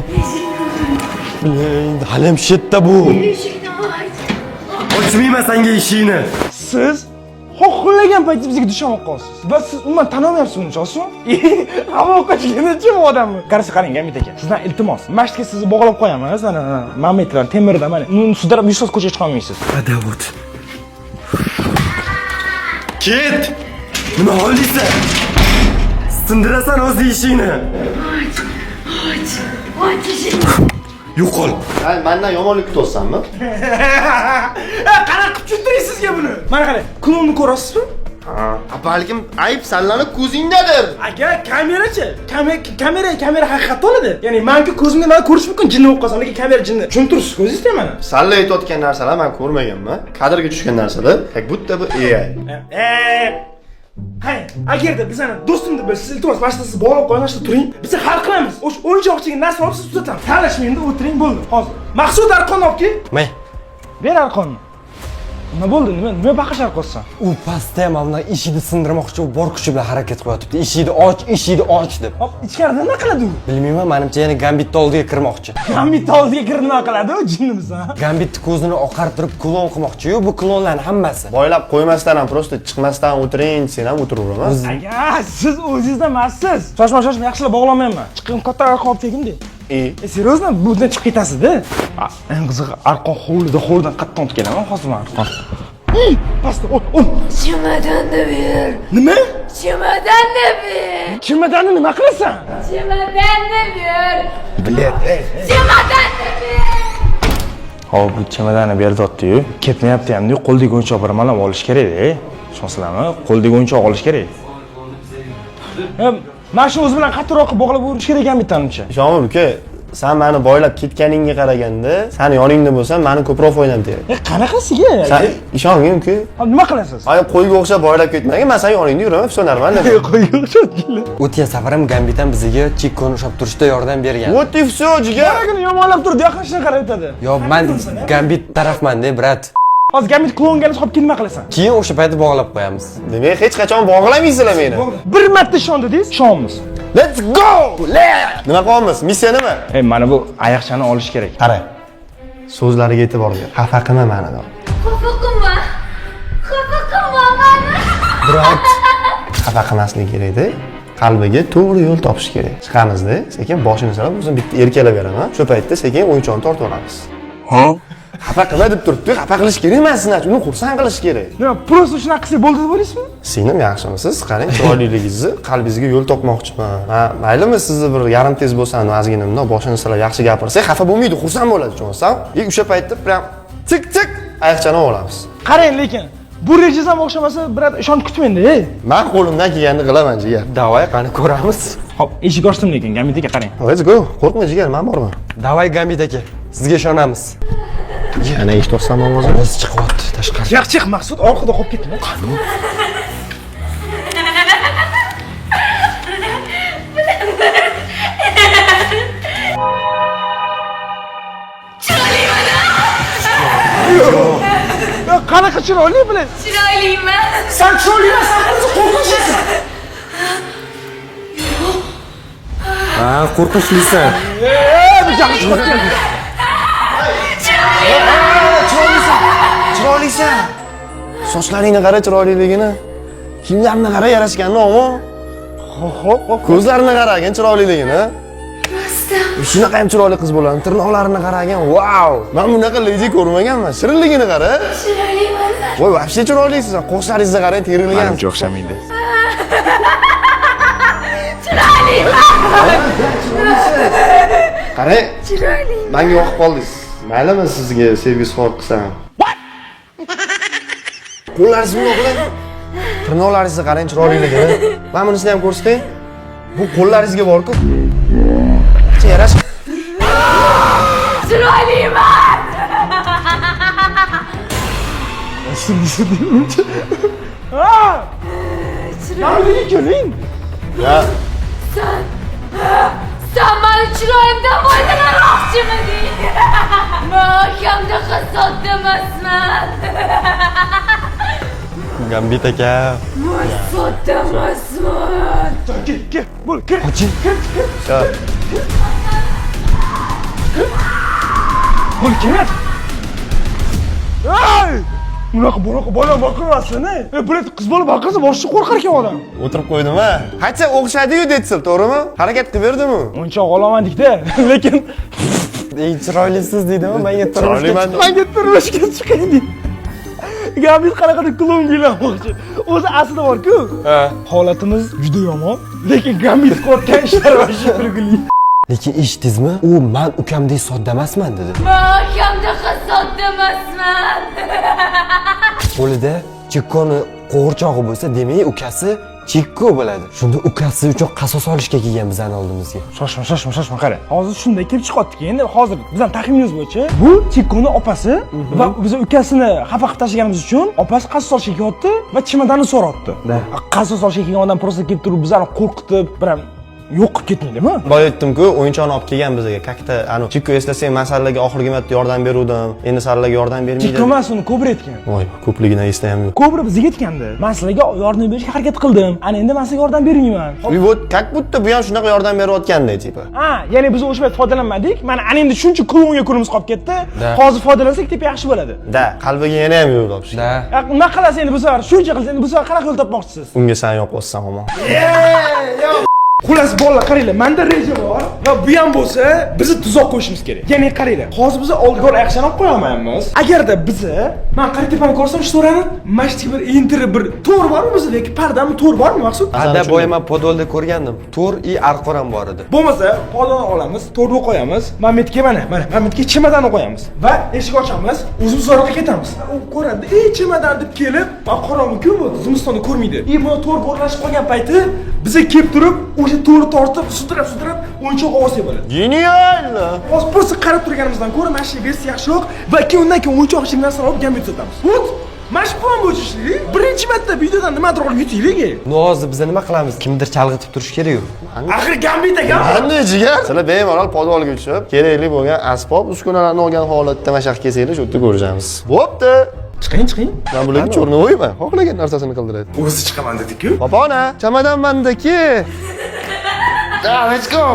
Hali ham shetda bu. Eshikni och. Ochmayman senga eshikni. Siz xohlagan paytda bizga dushman bo'lib qolasiz. Va siz umuman tanolmayapsiz buni, cho'sin. Havo qochganicha bu odamni. Qarang, Gambit aka, sizdan iltimos. Masjidga sizni bog'lab qo'yamiz. Mana mametlar temirda mana. Uni sudrab yursangiz ko'chaga chiqa olmaysiz. Adavut. Ket! Nima oldingsan? Sindirasan o'z eshikni. Och eshikni. Yo'qol. Mendan yomonlik kutyapsanmi? Qanaqa qilib tushuntiring sizga buni? Mana qarang, klonni ko'rasizmi? Balkim ayb sanlarni ko'zingdadir. Aka, kamerachi. Kamera haqiqatda oladi. Ya'ni menga ko'zimga nima ko'rish mumkin, jinni bo'lib qolsa, lekin kamera jinni. Tushuntirsiz ko'zingizda mana. Sanlar aytayotgan narsalar men ko'rmaganman. Kadrga tushgan narsalar, как будто bu AI. Qarang, agarda bizani do'stimni bilsiz, iltimos, mana siz bog'lab qo'yinglar, turing. Biz hal qilamiz. O'sha o'yinchoqchiga narsa olib siz tutamiz. Talashmangda o'tiring, bo'ldi. Hozir. Maqsud arqon olib kel. May. Ber arqonni. Nima bo'ldi? Nima baqishar qo'ysan? U pastda mana eshikni sindirmoqchi bor kuchi bilan harakat qilyapti. Eshikni och deb. Hop, ichkarida nima qiladi u? Bilmayman, menimcha yana Gambitni oldiga kirmoqchi. Gambit oldiga kirib nima qiladi u jinnimiz, ha? Gambitni ko'zini oqartirib klon qilmoqchi-yu, bu klonlarning hammasi. Boylab qo'ymasdan ham просто chiqmasdan o'tiring, sen ham o'tiraveraman. Aka, siz o'zingizdan emassiz. Shoshma, yaxshilab bog'lamayman. Chiqim katta arqon olib kelgin-de. Seriyozmi? Bundan chiqib ketasiz-da. Eng qizig'i arqon hovlidan qattiq olib kelaman, hozir men arqon. Pastda, Chemodanni ber. Nima? Chemodanni ber. Chemodanni nima qilasan? Chemodanni ber. Bilet. Chemodanni ber. Hop, bu chemodanni berdi-yu. Ketmayapti ham-ku, qo'ldagi o'yinchoq bir malab olish kerak-da. Tushunasizlarmi? Qo'ldagi o'yinchoq olish kerak. Mana shu o'zi bilan qattiqroq bog'lab o'rish kerak ekan bittanimcha. Ishonmang uka, sen meni boylab ketganingga qaraganda, seni yoningda bo'lsam, meni ko'proq foydam kerak. Qanaqasiga? Sen ishongin uka. Nima qilasiz? Ay qo'yga o'xshab boylab ketmagan, men sen yoningda yuraman, все нормально. Qo'yga o'xshatganlar. O'tgan safar ham Gambitdan bizga chikkoni ushlab turishda yordam bergan. Вот и все, jigar. Qaragin yomonlab turdi, yaqinishdan qarab aytadi. Yo, men Gambit tarafman-da, brat. Hozir Gambit klonga olib kelib nima qilasan? Keyin o'sha paytda bog'lab qo'yamiz. Demak, hech qachon bog'lamaysizlar meni. Bir marta ishondingiz, ishonamiz. Let's go! Nima qilyapmiz? Missiya nima? Mana bu oyoqchani olish kerak. Qara. So'zlariga e'tibor ber. Xafa qilma meni. Xafa qilma meni. Brat, xafa qilmaslik kerak-da. Qalbiga to'g'ri yo'l topish kerak. Chiqamizda, sekin boshini solib, o'zim bitta erkalab beraman. Shu paytda sekin o'yinchoqni tortib olamiz. Xafa qilma deb turibdi. Xafa qilish kerak emas, sizni uni xursand qilish kerak. Nima, prosta shunaqa qilsak bo'ldi deb o'ylaysizmi? Singlim yaxshimisiz? Qarang, chiroyliligingizni, qalbingizga yo'l topmoqchiman. Ha, maylimi sizni bir yarim tez bo'lsa, ozgina bundoq boshini silab yaxshi gapirsak, xafa bo'lmaydi, xursand bo'ladi, tushunsan? O'sha paytda prям tik oyoqchani olamiz. Qarang, lekin bu rejizam o'xshamasa, birat ishonch kutmang-da. Men qo'limdan kelganini qilaman, jigar. Davay, qani ko'ramiz. Hop, eshik ochdim lekin, Gambit aka qarang. Let's go. Qo'rqma, jigar, men borman. Davay Gambit aka, sizga ishonamiz. Yana eshitib ovozni. Biz chiqyapti tashqari. Chiq, Maqsud orqada qolib ketdimi? Qanaqa chiroyli bilan. Chiroyliman. Sen chiroyli emassan, o'zi qo'rqinchlisan. Ha, qo'rqinchlisan. Bu jahli chiqargan. Chiroylisan. Sochlaringni qara chiroyliligini. Kiyimlarini qara yarashganini omo. Xo'p. Ko'zlarini qaragin chiroyliligini. Shunaqa ham chiroyli qiz bo'ladi. Tirnoqlarini qaragin. Wow! Men bunaqa ledi ko'rmaganman. Shirinligini qara. Chiroyliman. Voy, vobshe chiroylisiz. Qoshlaringizni qarang, terilgan. Menimcha o'xshamaydi. Qarang, Chiroyliman. menga yoqib qoldingiz. Maylimi sizga sevgi izhor qilsam? Qo'llaringizni bundoq qiling. Tirnoqlaringizni qarang chiroyliligini. Mana bunisini ham ko'rsating. Bu qo'llaringizga bor-ku. Yarash. Chiroyliman. Ha! Chiroyli keling. Ya, Sen beni chiroyimdan foydalanmoqchimiding? Mahkamda qasot emasman. Gambit aka. Qasot emasman. Kel. Bo'l, kel. ya. Bo'l, kel. Ay! Bunaqa bola baqirmasin. Bular qiz bola baqirsa boshqa qo'rqar ekan odam. O'tirib qo'ydim-a. Qancha o'xshadi-yu detsil, to'g'rimi? Harakat qilib berdim-u. Uncha olamandik-da, lekin Ey chiroylisiz deydimi? Menga Chiroyliman. menga turmushga chiqing deydi. Gambit qanaqadir klon o'ylamoqchi. O'zi aslida bor-ku. Ha. Holatimiz juda yomon, lekin Gambit qilayotgan ishlar vashshi kulgili. Lekin eshitdingizmi? U men ukamdek sodda emasman dedi. Mahkamda qasot emasman. Qo'lida chikkoni qo'g'irchog'i bo'lsa, demak ukasi chikko bo'ladi. Shunda ukasi uchun qasos olishga kelgan bizning oldimizga. Shoshma, qara. Hozir shunday kelib chiqyapti-ki, endi hozir bizning taxminimiz bo'yicha bu Chikkoning opasi va biz ukasini xafa qilib tashlaganimiz uchun opasi qasos olishga kelyapti va chemodanni so'rayapti. Qasos olishga kelgan odam просто kelib turib bizlarni qo'rqitib, biram yo'q qilib ketmaydimi? Boya aytdim-ku, o'yinchoqni olib kelgan bizga. Kakta, anu Chikko eslasang, men sizlarga oxirgi marta yordam beruvdim. Endi sizlarga yordam bermaydi. Chikko emas, uni Kobra aytgan. Voy, ko'pligidan eslayam yo'q. Kobra bizga aytgandi. Men sizlarga yordam berishga harakat qildim. Ana endi men sizga yordam bermayman. Как будто bu ham shunaqa yordam berayotganda, tipa. Ha, ya'ni biz o'sha payt foydalanmadik. Mana ana endi shuncha klonga ko'rimiz qolib ketdi. Hozir foydalansak deb yaxshi bo'ladi. Da, qalbiga yana ham yo'l topishdi. Da. Nima qilasiz endi bu safar? Shuncha qilsa endi bu safar qanaqa yo'l topmoqchisiz? Unga sen yoqsan omon. Xullas bolalar, qaranglar, menda reja bor va bu ham bo'lsa, bizni tuzoq qo'yishimiz kerak. Ya'ni qaranglar, hozir biz oldiga aksiyon olib qo'ya olmayapmiz. Agarda bizni, men qarang tepani ko'rsam, shu to'rani, mashti bir entiri bir to'r bormi bizda, lekin pardami to'r bormi, maqsud? Ada boya men podolda ko'rgandim. To'r i arqor ham bor edi. Bo'lmasa, podani olamiz, to'rni qo'yamiz, Mametga mana Mametga chemodanni qo'yamiz va eshik ochamiz, o'zimiz uzoqqa ketamiz. U ko'radi, chemodan deb kelib, qorong'i-ku bu, zimistonni ko'rmaydi. Buni to'r bo'rlashib qolgan payti biza kelib turib, o'sha to'rni tortib, sudrab, o'yinchoq ovoz bo'ladi. Genial! Hozir просто qarab turganimizdan ko'ra mana shu versiya yaxshiroq va undan keyin o'yinchoq ichki narsalarni olib Gambit sotamiz. Vot! Mana shu plan bo'yicha ishlaylik. Birinchi marta videodan nimadir olib yutaylik. No, hozir biz nima qilamiz? Kimdir chalg'itib turish kerak-ku. Axir Gambit aka. Qanday jigar? Sizlar bemalol podolga tushib, kerakli bo'lgan asbob, uskunalarni olgan holatda mashaq kelsanglar, shu yerda ko'rishamiz. Bo'pti. Chiqing. Men bularga cho'rnovoyman. Xohlagan narsasini qildiradi. O'zi chiqaman dedi-ku. Popona, chamadon mandaki. Let's go.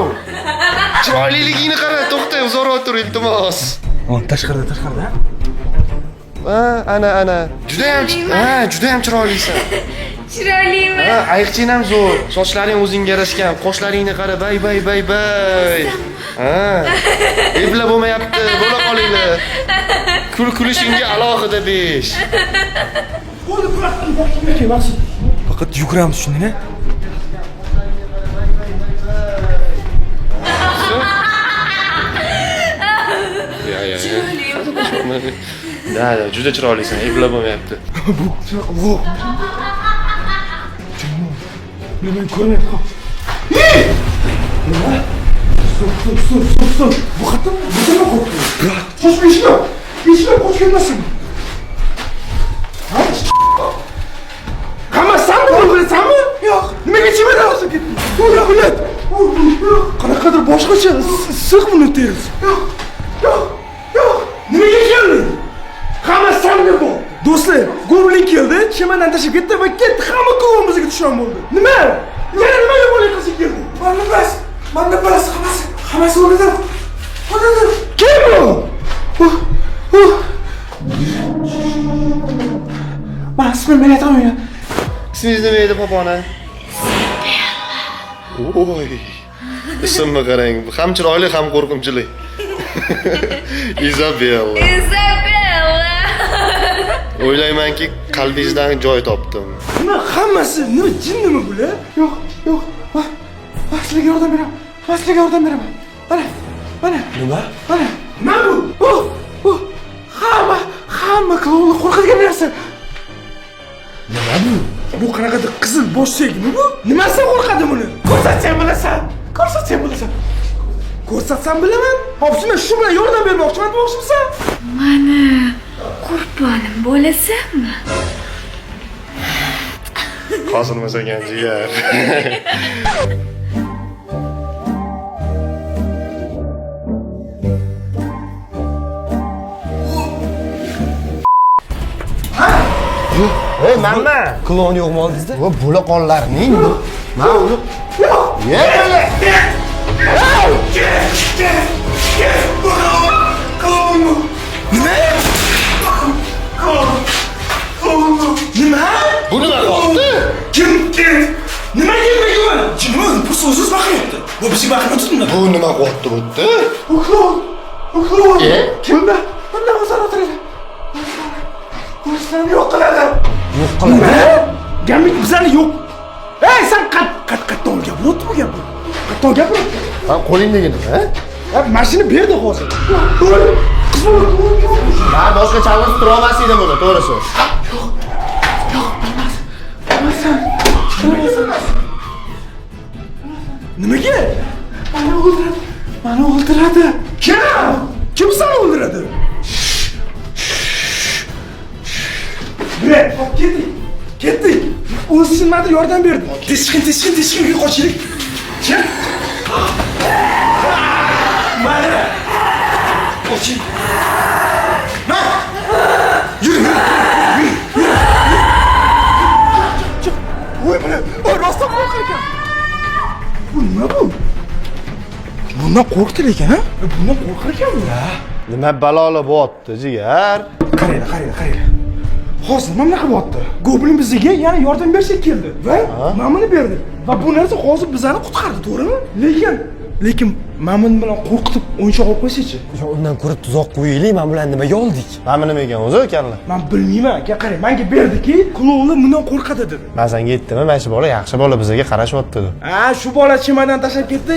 Chiroyliligingni qara, to'xta, uzoqroq tur iltimos. Tashqarida. Ana. Juda ham chiroylisan. Chiroyliman. Ayiqching ham zo'r. Sochlaring o'zingga yarashgan. Qoshlaringni qara, bay. Ebla bo'lmayapti, bo'la qolinglar. Kulishingga alohida 5. Bo'ldi, maqsad. Faqat yuguramiz, tushundingmi? Da, juda chiroylisan, ebla bo'lmayapti. Bu. Nima ko'ryapman? Nima? Stop. Bu xato. Brat, ishla qo'shilmasin. Qamasanmi, bilasanmi? Yo'q. Nimaga chemodan olib ketding? Ulat. Qanaqadir boshqacha issiq buni terisi. Yo'q. Nimaga kelding? Qamasanmi bu? Do'stlar, chemandan tashlab ketdi va ketdi. Hamma klon bizga dushman bo'ldi. Nima? Yana nima yomonlik qilib keldi? Manda bas, hammasi o'rnidan. Kim bu? Mana ismim men aytaman. Ismingiz nima edi popona? Oy. Ismga qarang, ham chiroyli, ham qo'rqinchli. Izabella. O'ylaymanki, qalbingizdan joy topdim. Nima hammasi? Nima jinnimi bular? Yo'q. Sizlarga yordam beraman. Mana. Nima? Mana bu. Hamma klonni qo'rqadigan narsa. Nima bu? Bu qanaqadir qizil boshsegmi bu? Nimasidan qo'rqadi buni? Ko'rsatsam bilasan. Ko'rsatsam bilaman. Hop, men shu bilan yordam bermoqchiman demoqchimisan? Mana qurbonim bo'lasanmi? Qosilmas ekan jigar. Ey, mamma. Klon yo'qmi oldingizda? Bu bulaqonlarning bu. Mana uni. Nima? Bu nima qildi? Kim? Nima kelmayapti? Jinni bu so'zsiz baqiryapti. Bu bizga baqirmayaptimi? Bu nima qildi bu yerda? Uxlov. Kimda? Bundan o'zaro o'tiradi. O'zini yo'q qiladi. Gambit bizani yo'q. Ey, sen qatton gapiryapti bu gap. Qatton gapiryapti. Ben qo'lingdagi nima? Mashina berdi hozir. Ben boshqa chalg'itib tura olmas edim buni, to'g'risi. Nimaga? Mani o'ldiradi. Kim seni o'ldiradi? Bre, ketdik. O'zi sizlarga yordam berdi. Tezkin qochaylik. Kim? Mana. Qoching. Yürü. Voy bana. Rostdan qo'rqar ekan. Bu nima bu? Bundan qo'rqdi lekin, ha? Bundan qo'rqar ekan bu. Nima baloli bo'pti, jigar? Qaraydi. Hozir nima qilyapti? Goblin bizga yana yordam berishga keldi va mamuni berdi. Va bu narsa hozir bizani qutqardi, to'g'rimi? Lekin mamun bilan qo'rqitib o'yinchoq olib qo'ysa-chi? Undan ko'ra tuzoq qo'yaylik, men bilan nimaga oldik? Mana nima ekan o'zi ekanlar? Men bilmayman, aka qarang, menga berdiki, klonlar bundan qo'rqadi dedi. Men senga aytdim, mana shu bola yaxshi bola bizga qarashyapti dedi. Shu bola chemandan tashlab ketdi,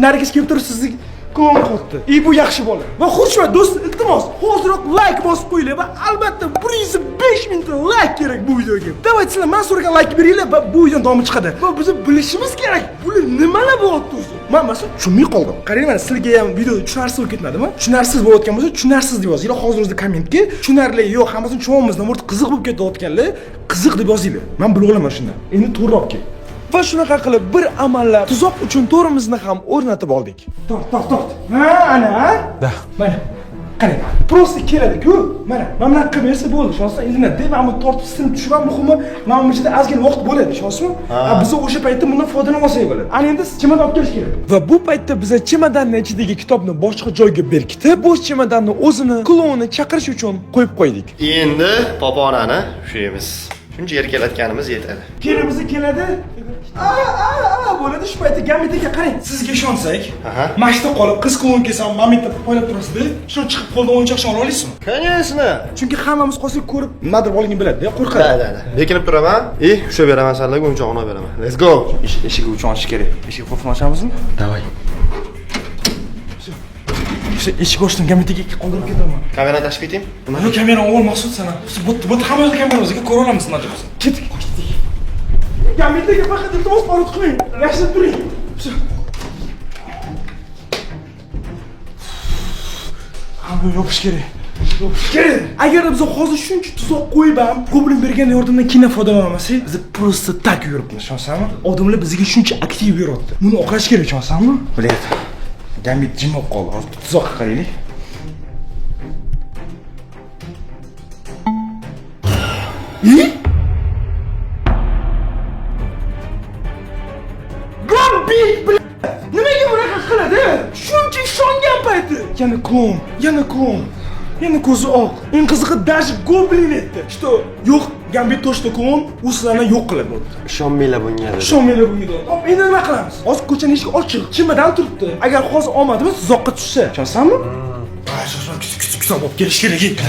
nargis kelib turib sizni klon qildi. Bu yaxshi bola. Va xushvaqt do'st, iltimos, hozirroq like bosib qo'yinglar va albatta 105 ta like kerak bu videoga. Davayt sizlar men so'ragan like beringlar va bu videoning davomi chiqadi. Va biz bilishimiz kerak. Bular nimalar bo'lyapti o'zi? Men masalan tushunmay qoldim. Qarang, mana sizlarga ham videoda tushunarsiz bo'lib ketmadimi? Tushunarsiz bo'layotgan bo'lsa, tushunarsiz deb yozinglar. Hozir o'zida kommentga tushunarli yo'q, hammasini tushunamiz, nima qiziq bo'lib ketayotganlar, qiziq deb yozinglar. Men bila olaman shundan. Endi to'g'riroq kel. Va shunaqa qilib bir amallab tuzoq uchun to'rimizni ham o'rnatib oldik. Tort. Ana. Da. Mana. Qarang, prosta keladi-ku. Mana bunaqa qilib bersa bo'ldi. Shonsa endi deb men buni tortib sinib tushirgan muhimi, mana bu ichida ozgina vaqt bo'ladi, shonsimi? Biz o'sha paytda bundan foydalana olsak bo'ladi. Ana endi chemodan olib kelish kerak. Va bu paytda biz chemodanning ichidagi kitobni boshqa joyga berkitib, bo'sh chemodanni o'zini klonni chaqirish uchun qo'yib qo'ydik. Endi poponani ushlaymiz. Shuncha yer kelayotganimiz yetadi. Keladi. Bo'ladi shu paytda Gambitga qarang. Sizga ishonsak, Aha. mashta qolib qiz klon kelsam, momentda poylab turasizda, shuni chiqib qo'ldan o'yinchoqni ola olasizmi? Конечно. Chunki hammamiz qolsak ko'rib, nimadir bo'lganini biladi-da, qo'rqadi. Da. Bekinib turaman. Usha beraman sizlarga o'yinchoqni olib beraman. Let's go. Eshigi uchun ochish kerak. Eshik qulfini ochamizmi? Davay. Eshik ochdim, Gambitga qoldirib ketaman. Kamerani tashib ketayim. Mana kamera ol maqsud sana. Bu hamma yoqda kamera o'ziga ko'ra olamiz nima bo'lsa. Ketdik. Gambitga faqat iltimos borib qiling. Yaxshilab turing. Hamma yopish kerak. Agar biz hozir shuncha tuzoq qo'yib ham goblin bergan yordamdan keyin foydalanolmasak, biz просто tak yuribmiz, ishonsangmi? Odamlar bizga shuncha aktiv yuryapti. Buni oqlash kerak, ishonsangmi? Bilayapti. Gambit jim bo'lib qoldi. Hozir tuzoqqa qaraylik. yana klon, yana klon. Yana ko'zi oq. Eng qizig'i даже goblin etdi. Что, yo'q, Gambit точно klon, u sizlarni yo'q qilib bo'ldi. Ishonmanglar bunga dedi. Ishonmanglar bunga dedi. Hop, endi nima qilamiz? Hozir ko'chaning eshigi ochiq, chimadan turibdi. Agar hozir omadimiz uzoqqa tushsa, ishonasanmi? Ha, shoshma, kitob olib kelish kerak edi.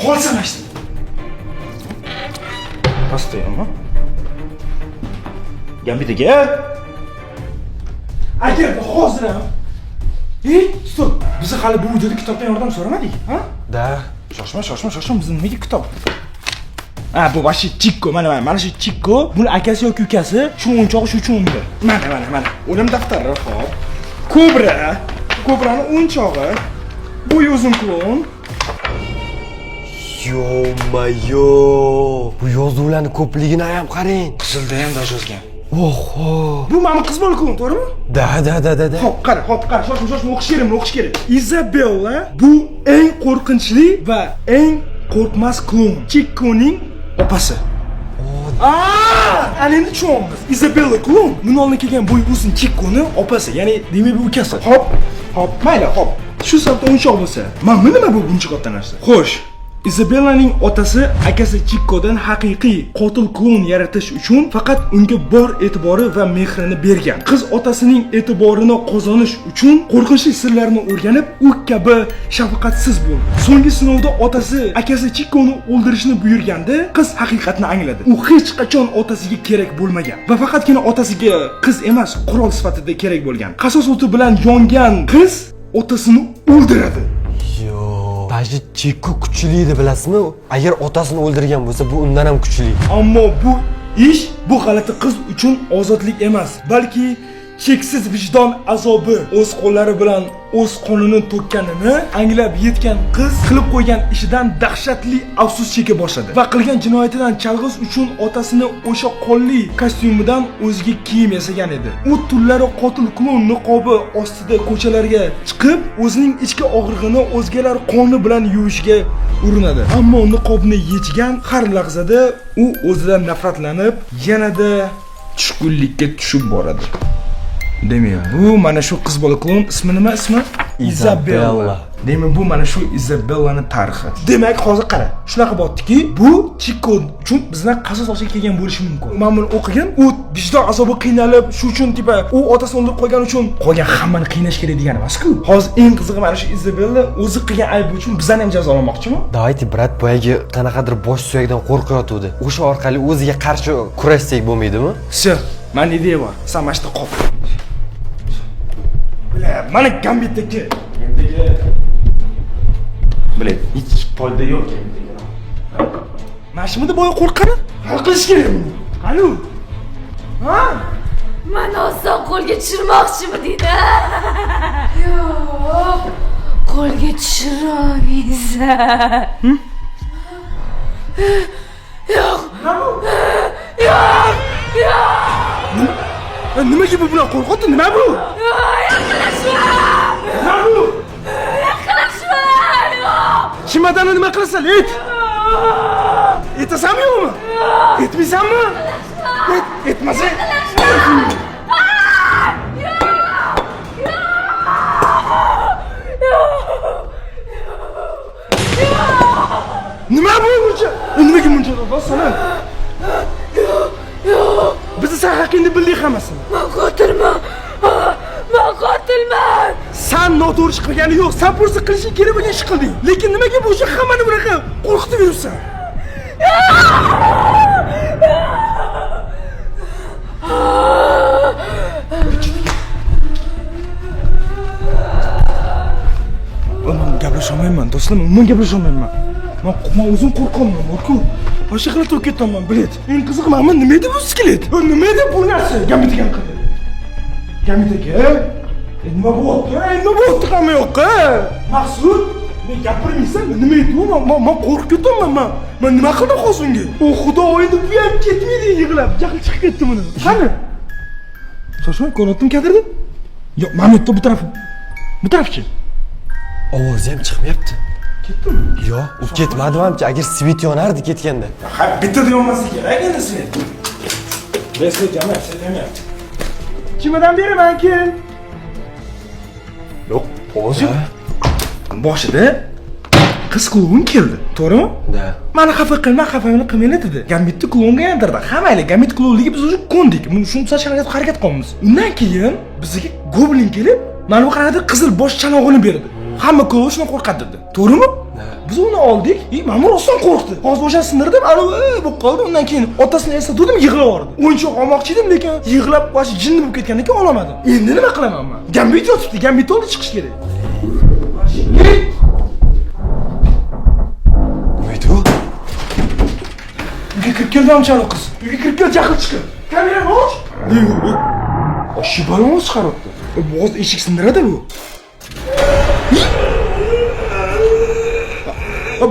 Qolsa mashina. Постоянно. Gambit aka. Agar hozir ham stop. Biz hali bu videoda kitobdan yordam so'ramadik, ha? Da. Shoshma, biz nimaga kitob? Ha, bu vashi Chikko, mana shu Chikko, buni akasi yoki ukasi, shu o'yinchog'i shu uchun unga. Mana. O'lim daftari, hop. Kobraning o'yinchog'i. Bu o'zim klon. Yo-mayo. Bu yozuvlarning ko'pligini ham qarang. Qizilda ham yozgan. Oho. Bu meni qiz bola klon, to'g'rimi? Da. Hop, qara. Shoshma, o'qish kerak. Isabella bu eng qo'rqinchli va eng qo'rqmas klon. Chikkoning opasi. Ana endi tushunamiz. Isabella klon, buni oldiga kelgan bo'y uzun Chikkoning opasi, ya'ni demak bu ukasi. Hop, mayli, hop. Shu sababdan o'yinchoq bo'lsa, mana nima bu buncha katta narsa? Xo'sh, Isabellaning otasi akasi Chikkodan haqiqiy qotil klon yaratish uchun faqat unga bor e'tibori va mehrini bergan. Qiz otasining e'tiborini qozonish uchun qo'rqinchli sirlarni o'rganib, u kabi shafqatsiz bo'ldi. So'nggi sinovda otasi akasi Chikkoni o'ldirishni buyurganda, qiz haqiqatni angladi. U hech qachon otasiga kerak bo'lmagan va faqatgina otasiga qiz emas, qurol sifatida kerak bo'lgan. Qasos o'ti bilan yongan qiz otasini o'ldiradi. Baji Chikko kuchli edi, bilasizmi? Agar otasini o'ldirgan bo'lsa, bu undan ham kuchli. Ammo bu ish bu g'alati qiz uchun ozodlik emas, balki cheksiz vijdon azobi. O'z qo'llari bilan o'z qonini to'kkanini anglab yetgan qiz qilib qo'ygan ishidan dahshatli afsus cheka boshladi va qilgan jinoyatidan chalg'ish uchun otasini o'sha qonli kostyumidan o'ziga kiyim yasagan edi. U tunlari qotil klon niqobi ostida ko'chalarga chiqib, o'zining ichki og'rig'ini o'zgalar qoni bilan yuvishga urinadi. Ammo niqobni yechgan har lahzada u o'zidan nafratlanib, yanada tushkunlikka tushib boradi. Demak, bu mana shu qiz bola klon ismi nima ismi? Isabella. Demak, bu mana shu Isabellaning tarixi. Demak, hozir qara. Shunaqa bo'ldiki, bu Chikko uchun bizdan qasos olishga kelgan bo'lishi mumkin. Men buni o'qigan, u vijdon azobi qiynalib, shu uchun tipa u otasini o'ldirib qo'ygan uchun qolgan hammani qiynash kerak degan emas-ku. Hozir eng qizig'i mana shu Isabella o'zi qilgan aybi uchun bizdan ham jazolamoqchimi? Давайте, brat, boyagi qanaqadir bosh suyakdan qo'rqayotgandi. O'sha orqali o'ziga qarshi kurashsak bo'lmaydimi? Всё, men ideya bor. Sen mana shu qol. Mana Gambitdagi Bilay, hech foyda yo'q Gambitdagi. Mashimda boya qo'rqqani? Hal qilish kerak buni. Alo. Ha? Mani oson qo'lga tushirmoqchimi deydi? Yo'q. Qo'lga tushirolmaysan. Yo'q. Nimaga bu bilan qo'rqotdi? Nima bu? Nima bu? Chimadani nima qilasan? Etasanmi yo'qmi? Etmaysanmi? Etmasa. Nima bu buncha? Nimaga buncha bossana? Bizni sen haqingda bildik hammasini. Men qotilman. Sen noto'g'ri ish qilgani yo'q. Sen pursa qilishing kerak bo'lgan ish qilding. Lekin nimaga bu ish hammani bunaqa qo'rqitib yuribsan? Men gaplashmayman, do'stlar. Men gaplashmayman. Men o'zim qo'rqaman, o'rku. Boshqa qilib to'kib ketaman, bilet. Eng qizig'i mana nima edi bu skelet? Nima edi bu narsa? Gambit ekan qildi. Gambit aka. Nima bo'pti? Nima bo'pti hamma yoqqa? Maqsud, men gapirmaysan, nima edi u? Men qo'rqib ketaman. Men nima qildim hozir unga? O xudo, endi bu ham ketmaydi yig'lab. Jahl chiqib ketdi buni. Qani? Shoshmay ko'rdim kadrda? Yo'q, mana bu taraf. Bu tarafchi. Ovozi ham chiqmayapti. Ketdimi? Yo'q, u ketmadi hamcha. Agar svit yonardi ketganda. Ha, bittada yonmasa kerak endi svit. Beslet jamoat, setamyapti. Chimadan beraman keyin. Yo'q, hozir boshida qiz klon keldi, to'g'rimi? Da. Mani xafa qilmanglar dedi. Gambitni klonga aylantirdi. Hammanglar Gambit klonligi biz уже ko'ndik. Shuni sachqanga harakat qilamiz. Undan keyin bizga goblin kelib, mana bu qanaqadir qizil bosh chanog'ini berdi. Hamma klon shundan qo'rqadi dedi. To'g'rimi? Biz uni oldik. Ma'mur rostdan qo'rqdi. Hozir o'shani sindirdim, ana bo'lib qoldi. Undan keyin otasini eslatdim, yig'lab yubordi. O'yinchoq olmoqchi edim, lekin yig'lab boshi jinni bo'lib ketgandan keyin olamadim. Endi nima qilaman men? Gambit yotibdi, Gambit oldi chiqish kerak. Uyga kirib keldim chalo qiz. Uyga kirib kel, jahl chiqib. Kamerani och. Oshi balon chiqaryapti. Bo'g'oz eshik sindiradi bu.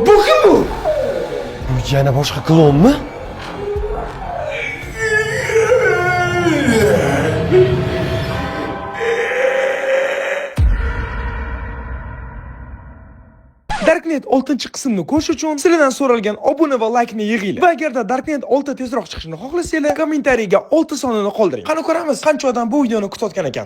Bu kim bu? Bu yana boshqa klonmi? Darknet 6-qismni ko'rish uchun sizlardan so'ralgan obuna va laykni yig'inglar. Va agarda Darknet 6 tezroq chiqishini xohlasanglar, kommentariyaga 6 sonini qoldiring. Qani ko'ramiz, qancha odam bu videoni kutayotgan ekan.